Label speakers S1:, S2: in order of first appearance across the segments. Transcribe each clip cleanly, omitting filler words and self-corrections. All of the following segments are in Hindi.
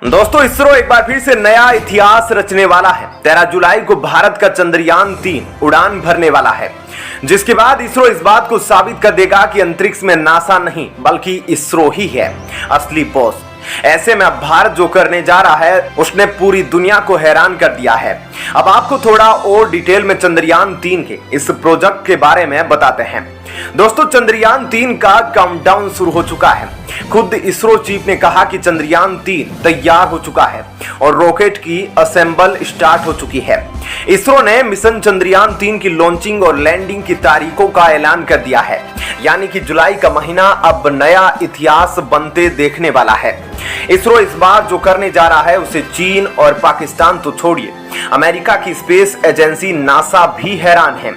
S1: दोस्तों इसरो एक बार फिर से नया इतिहास रचने वाला है। 13 जुलाई को भारत का चंद्रयान 3 उड़ान भरने वाला है, जिसके बाद इसरो इस बात को साबित कर देगा कि अंतरिक्ष में नासा नहीं बल्कि इसरो ही है असली बॉस। ऐसे में अब भारत जो करने जा रहा है उसने पूरी दुनिया को हैरान कर दिया है। अब आपको थोड़ा और डिटेल में चंद्रयान 3 के इस प्रोजेक्ट के बारे में बताते हैं। दोस्तों चंद्रयान 3 का काउंटडाउन शुरू हो चुका है। खुद इसरो चीफ ने कहा कि चंद्रयान 3 तैयार हो चुका है और रॉकेट की असेंबल स्टार्ट हो चुकी है। इसरो ने मिशन चंद्रयान 3 की लॉन्चिंग और लैंडिंग की तारीखों का ऐलान कर दिया है, यानी कि जुलाई का महीना अब नया इतिहास बनते देखने वाला है। इसरो इस बार जो करने जा रहा है उसे चीन और पाकिस्तान तो छोड़िए, अमेरिका की स्पेस एजेंसी नासा भी हैरान है।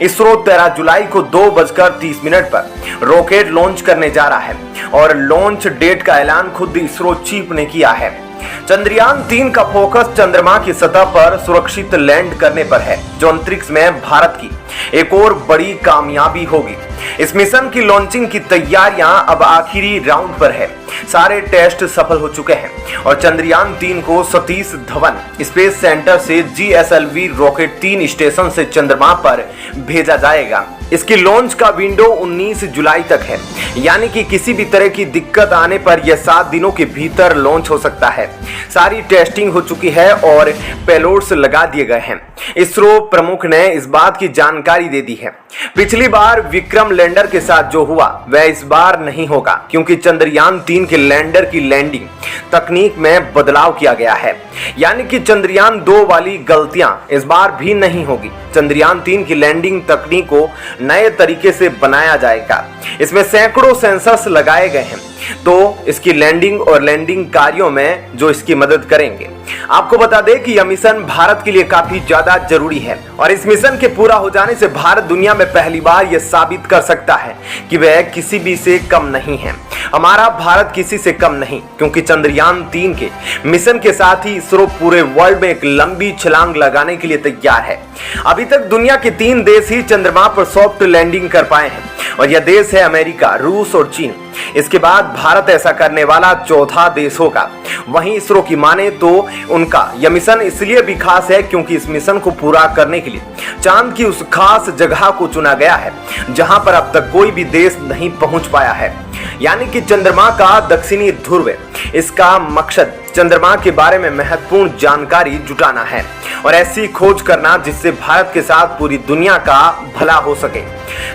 S1: इसरो 13 जुलाई को 2:30 पर रॉकेट लॉन्च करने जा रहा है और लॉन्च डेट का ऐलान खुद इसरो चीफ ने किया है। चंद्रयान 3 का फोकस चंद्रमा की सतह पर सुरक्षित लैंड करने पर है, जो अंतरिक्ष में भारत की एक और बड़ी कामयाबी होगी। इस मिशन की लॉन्चिंग की तैयारियां अब आखिरी राउंड पर है। सारे टेस्ट सफल हो चुके हैं और चंद्रयान 3 को सतीश धवन स्पेस सेंटर से GSLV रॉकेट 3 स्टेशन से चंद्रमा पर भेजा जाएगा। इसकी लॉन्च का विंडो 19 जुलाई तक है, यानी कि किसी भी तरह की दिक्कत आने पर यह 7 दिनों के भीतर लॉन्च हो सकता है। सारी टेस्टिंग हो चुकी है और पेलोड्स लगा दिए गए हैं। इसरो प्रमुख ने इस बात की जानकारी दे दी है। पिछली बार विक्रम लैंडर के साथ जो हुआ वह इस बार नहीं होगा, क्योंकि चंद्रयान 3 के लैंडर की लैंडिंग तकनीक में बदलाव किया गया है, यानी कि चंद्रयान 2 वाली गलतियां इस बार भी नहीं होगी। चंद्रयान 3 की लैंडिंग तकनीक को नए तरीके से बनाया जाएगा। इसमें सैकड़ों सेंसर्स लगाए गए हैं, तो इसकी लैंडिंग और लैंडिंग कार्यों में जो इसकी मदद करेंगे। आपको बता दें कि यह मिशन भारत के लिए काफी ज्यादा जरूरी है और इस मिशन के पूरा हो जाने से भारत दुनिया में पहली बार यह साबित कर सकता है कि वह किसी भी से कम नहीं है। हमारा भारत किसी से कम नहीं, क्योंकि चंद्रयान 3 के मिशन के साथ ही इसरो पूरे वर्ल्ड में एक लंबी छलांग लगाने के लिए तैयार है। अभी तक दुनिया के 3 देश ही चंद्रमा पर सॉफ्ट लैंडिंग कर पाए हैं और यह देश है अमेरिका, रूस और चीन। इसके बाद भारत ऐसा करने वाला चौथा देश होगा। वहीं इसरो की माने तो उनका यह मिशन इसलिए भी खास है क्योंकि इस मिशन को पूरा करने के लिए चांद की उस खास जगह को चुना गया है जहां पर अब तक कोई भी देश नहीं पहुंच पाया है, यानी कि चंद्रमा का दक्षिणी ध्रुव। इसका मकसद चंद्रमा के बारे में महत्वपूर्ण जानकारी जुटाना है और ऐसी खोज करना जिससे भारत के साथ पूरी दुनिया का भला हो सके।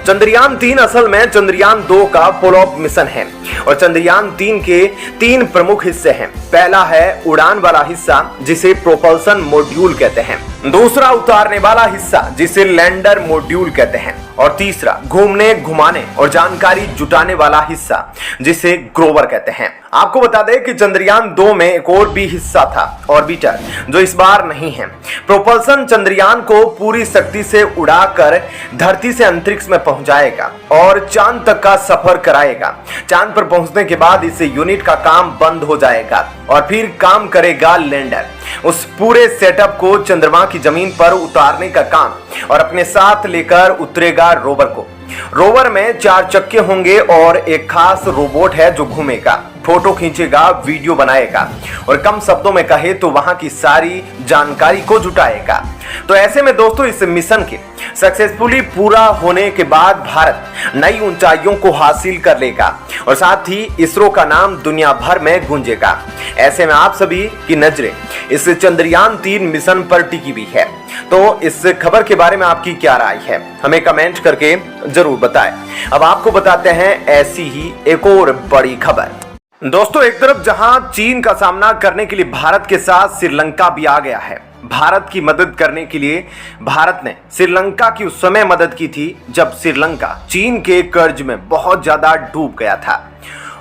S1: चंद्रयान 3 असल में चंद्रयान 2 का फॉलोअप मिशन है और चंद्रयान 3 के 3 प्रमुख हिस्से हैं। पहला है उड़ान वाला हिस्सा, जिसे प्रोपल्सन मॉड्यूल कहते हैं। दूसरा उतारने वाला हिस्सा, जिसे लैंडर मॉड्यूल कहते हैं, और तीसरा घूमने घुमाने और जानकारी जुटाने वाला हिस्सा, जिसे ग्रोवर कहते हैं। आपको बता दें कि चंद्रयान 2 में एक और भी हिस्सा था, ऑर्बिटर, जो इस बार नहीं है। प्रोपल्सन चंद्रयान को पूरी शक्ति से उड़ाकर धरती से अंतरिक्ष में पहुंचाएगा और चांद तक का सफर कराएगा। चांद पर पहुंचने के बाद इस यूनिट का काम बंद हो जाएगा और फिर काम करेगा लैंडर। उस पूरे सेटअप को चंद्रमा की जमीन पर उतारने का काम और अपने साथ लेकर उतरेगा रोवर को। रोवर में 4 चक्के होंगे और एक खास रोबोट है जो घूमेगा, फोटो खींचेगा, वीडियो बनाएगा और कम शब्दों में कहे तो वहां की सारी जानकारी को जुटाएगा। तो ऐसे में दोस्तों इस मिशन के सक्सेसफुली पूरा होने के बाद भारत नई ऊंचाइयों को हासिल कर लेगा और साथ ही इसरो का नाम दुनिया भर में गूंजेगा। ऐसे में आप सभी की नजरें इस चंद्रयान 3 मिशन पर टिकी हुई है, तो इस खबर के बारे में आपकी क्या राय है हमें कमेंट करके जरूर बताएं। अब आपको बताते हैं ऐसी ही एक और बड़ी खबर। दोस्तों एक तरफ जहां चीन का सामना करने के लिए भारत के साथ श्रीलंका भी आ गया है। भारत की मदद करने के लिए भारत ने श्रीलंका की उस समय मदद की थी जब श्रीलंका चीन के कर्ज में बहुत ज्यादा डूब गया था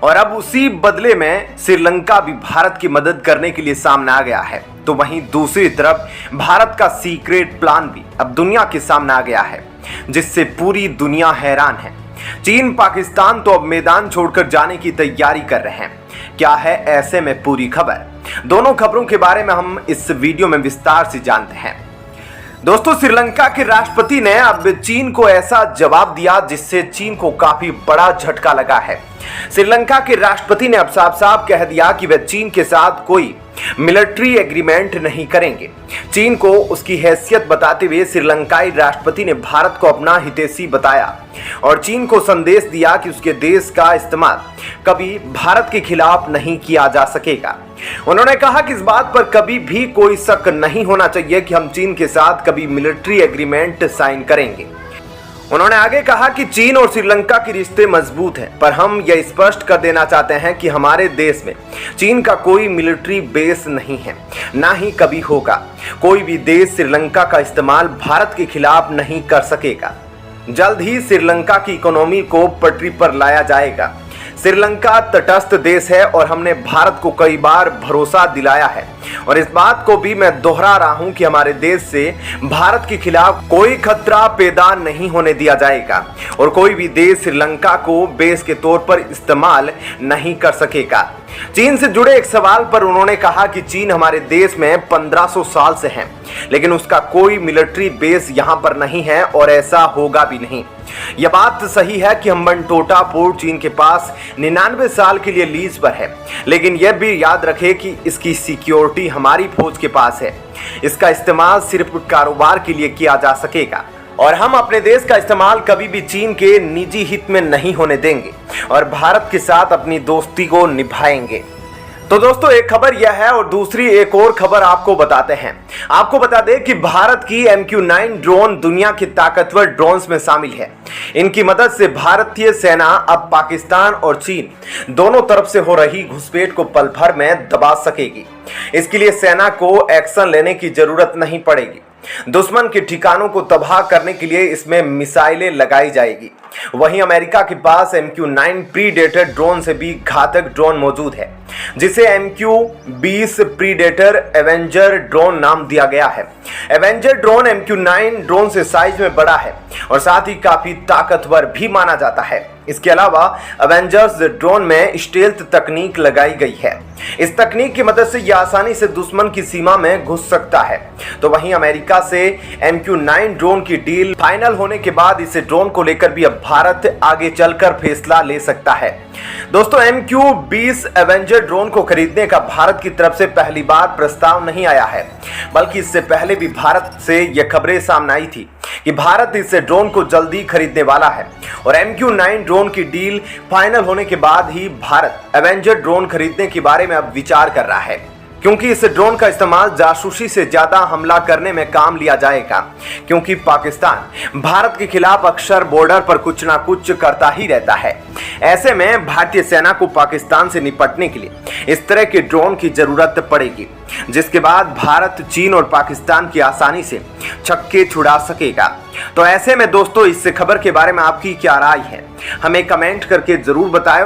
S1: और अब उसी बदले में श्रीलंका भी भारत की मदद करने के लिए सामने आ गया है। तो वहीं दूसरी तरफ भारत का सीक्रेट प्लान भी अब दुनिया के सामने आ गया है, जिससे पूरी दुनिया हैरान है। चीन पाकिस्तान तो अब मैदान छोड़कर जाने की तैयारी कर रहे हैं। क्या है ऐसे में पूरी खबर? दोनों खबरों के बारे में हम इस वीडियो में विस्तार से जानते हैं। दोस्तों श्रीलंका के राष्ट्रपति ने अब चीन को ऐसा जवाब दिया जिससे चीन को काफी बड़ा झटका लगा है। श्रीलंका के राष्ट्रपति ने अब साफ साफ कह दिया कि वह चीन के साथ कोई मिलिट्री एग्रीमेंट नहीं करेंगे। चीन को उसकी हैसियत बताते हुए श्रीलंकाई राष्ट्रपति ने भारत को अपना हितैषी बताया और चीन को संदेश दिया कि उसके देश का इस्तेमाल कभी भारत के खिलाफ नहीं किया जा सकेगा। उन्होंने कहा कि इस बात पर कभी भी कोई शक नहीं होना चाहिए कि हम चीन के साथ कभी मिलिट्री एग्रीमेंट साइन करेंगे। उन्होंने आगे कहा कि चीन और श्रीलंका के रिश्ते मजबूत हैं, पर हम यह स्पष्ट कर देना चाहते हैं कि हमारे देश में चीन का कोई मिलिट्री बेस नहीं है, ना ही कभी होगा। कोई भी देश श्रीलंका का इस्तेमाल भारत के खिलाफ नहीं कर सकेगा। जल्द ही श्रीलंका की इकोनॉमी को पटरी पर लाया जाएगा। श्रीलंका तटस्थ देश है और हमने भारत को कई बार भरोसा दिलाया है और इस बात को भी मैं दोहरा रहा हूं कि हमारे देश से भारत के खिलाफ कोई खतरा पैदा नहीं होने दिया जाएगा और कोई भी देश श्रीलंका को बेस के तौर पर इस्तेमाल नहीं कर सकेगा। चीन से जुड़े एक सवाल पर उन्होंने कहा कि चीन हमारे देश में 1500 साल से है, लेकिन उसका कोई मिलिट्री बेस यहां पर नहीं है और ऐसा होगा भी नहीं। यह बात सही है कि हम्बनटोटा पोर्ट चीन के पास 99 साल के लिए लीज पर है, लेकिन यह भी याद रखें कि इसकी सिक्योरिटी हमारी फौज के पास है। इसका इस्तेमाल सिर्फ कारोबार के लिए किया जा सकेगा और हम अपने देश का इस्तेमाल कभी भी चीन के निजी हित में नहीं होने देंगे और भारत के साथ अपनी दोस्ती को निभाएंगे। तो दोस्तों, एक खबर यह है और दूसरी एक और खबर आपको बताते हैं। आपको बता दें कि भारत की MQ-9 ड्रोन दुनिया के ताकतवर ड्रोन्स में शामिल है। इनकी मदद से भारतीय सेना अब पाकिस्तान और चीन दोनों तरफ से हो रही घुसपैठ को पल भर में दबा सकेगी। इसके लिए सेना को एक्शन लेने की जरूरत नहीं पड़ेगी। दुश्मन के ठिकानों को तबाह करने के लिए इसमें मिसाइलें लगाई जाएगी। वहीं अमेरिका के पास MQ-9 प्रीडेटर ड्रोन से भी घातक ड्रोन मौजूद है, जिसे MQ-20 प्रीडेटर एवेंजर ड्रोन नाम दिया गया है। एवेंजर ड्रोन MQ-9 ड्रोन से साइज में बड़ा है और साथ ही काफी ताकतवर भी माना जाता है। इसके अलावा एवेंजर्स ड्रोन में स्टेल्थ तकनीक लगाई गई है। इस तकनीक की मदद से यह आसानी से दुश्मन की सीमा में घुस सकता है। तो वहीं अमेरिका से MQ-9 ड्रोन की डील फाइनल होने के बाद इस ड्रोन को लेकर भी अब भारत आगे चलकर फैसला ले सकता है। दोस्तों, MQ-20 एवेंजर ड्रोन को खरीदने का भारत की तरफ से पहली बार प्रस्ताव नहीं आया है, बल्कि इससे पहले भी भारत से यह खबरें सामने आई थी कि भारत इस ड्रोन को जल्दी खरीदने वाला है और MQ-9 ड्रोन की डील फाइनल होने के बाद ही भारत एवेंजर ड्रोन खरीदने के बारे में अब विचार कर रहा है, क्योंकि इस ड्रोन का इस्तेमाल जासूसी से ज्यादा हमला करने में काम लिया जाएगा, क्योंकि पाकिस्तान भारत के खिलाफ अक्सर बॉर्डर पर कुछ ना कुछ करता ही रहता है। ऐसे में भारतीय सेना को पाकिस्तान से निपटने के लिए इस तरह के ड्रोन की जरूरत पड़ेगी, जिसके बाद भारत चीन और पाकिस्तान की आसानी से छक्के छुड़ा सकेगा। तो ऐसे में दोस्तों, इस खबर के बारे में आपकी क्या राय है, हमें कमेंट करके जरूर बताएं।